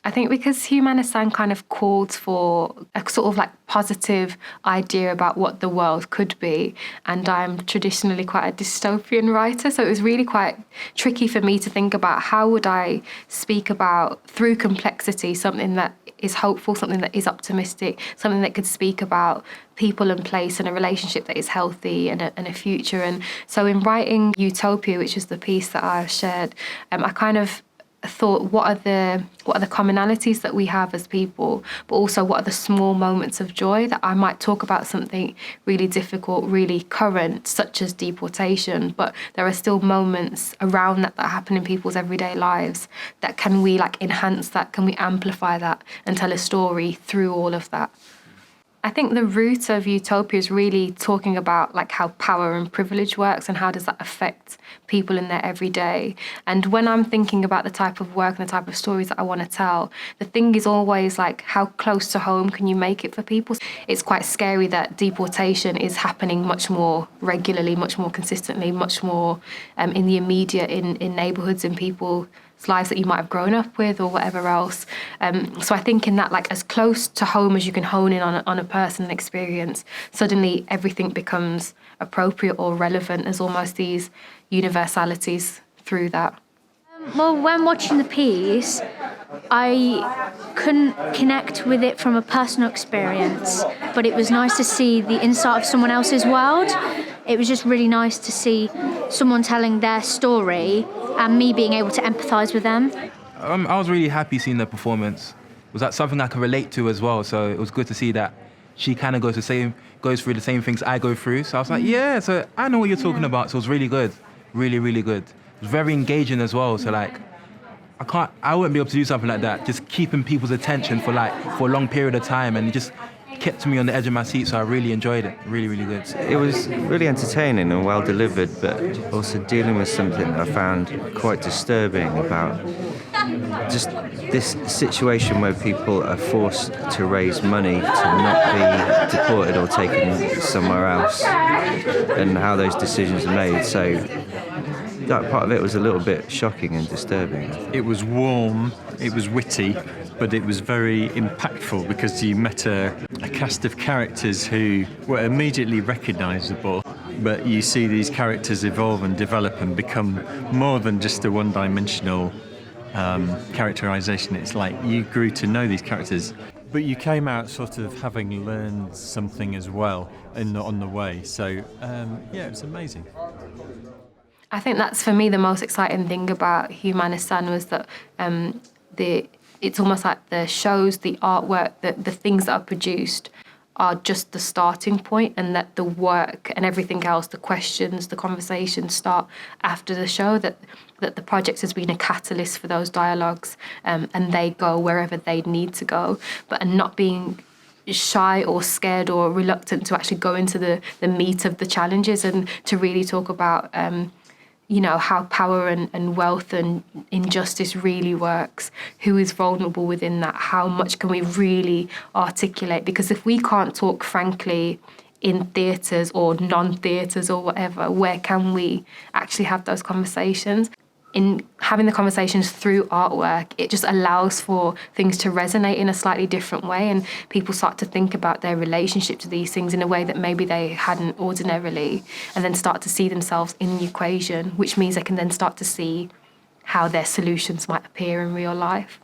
I think because Humanistan kind of called for a sort of like positive idea about what the world could be, and I'm traditionally quite a dystopian writer, so it was really quite tricky for me to think about how would I speak about, through complexity, something that is hopeful, something that is optimistic, something that could speak about people and place and a relationship that is healthy and a future. And so in writing Utopia, which is the piece that I shared, I kind of thought, what are the commonalities that we have as people, but also what are the small moments of joy that I might talk about something really difficult, really current, such as deportation, but there are still moments around that happen in people's everyday lives that can we like enhance that, can we amplify that and tell a story through all of that. I think the root of Utopia is really talking about like how power and privilege works and how does that affect people in their everyday. And when I'm thinking about the type of work and the type of stories that I want to tell, the thing is always like, how close to home can you make it for people? It's quite scary that deportation is happening much more regularly, much more consistently, much more in the immediate, in neighbourhoods and people's lives that you might have grown up with or whatever else. So I think in that, like as close to home as you can hone in on a person and experience, suddenly everything becomes appropriate or relevant. There's almost these universalities through that. Well, when watching the piece, I couldn't connect with it from a personal experience, but it was nice to see the insight of someone else's world. It was just really nice to see someone telling their story and me being able to empathise with them. I was really happy seeing the performance. Was that something I could relate to as well? So it was good to see that she kind of goes through the same things I go through. So I was like, yeah, so I know what you're talking about. So it was really good, really, really good. It was very engaging as well. So like, I wouldn't be able to do something like that. Just keeping people's attention for a long period of time, and it just kept me on the edge of my seat. So I really enjoyed it. Really, really good. It was really entertaining and well delivered, but also dealing with something that I found quite disturbing about just this situation where people are forced to raise money to not be deported or taken somewhere else, and how those decisions are made. So that part of it was a little bit shocking and disturbing. It was warm, it was witty, but it was very impactful because you met a cast of characters who were immediately recognisable, but you see these characters evolve and develop and become more than just a one-dimensional characterisation. It's like you grew to know these characters, but you came out sort of having learned something as well on the way. So yeah, it was amazing. I think that's, for me, the most exciting thing about Humanistan was that it's almost like the shows, the artwork, the things that are produced are just the starting point, and that the work and everything else, the questions, the conversations start after the show, that the project has been a catalyst for those dialogues, and they go wherever they need to go, but not being shy or scared or reluctant to actually go into the meat of the challenges and to really talk about how power and wealth and injustice really works, who is vulnerable within that, how much can we really articulate? Because if we can't talk frankly in theatres or non-theatres or whatever, where can we actually have those conversations? In having the conversations through artwork, it just allows for things to resonate in a slightly different way, and people start to think about their relationship to these things in a way that maybe they hadn't ordinarily, and then start to see themselves in the equation, which means they can then start to see how their solutions might appear in real life.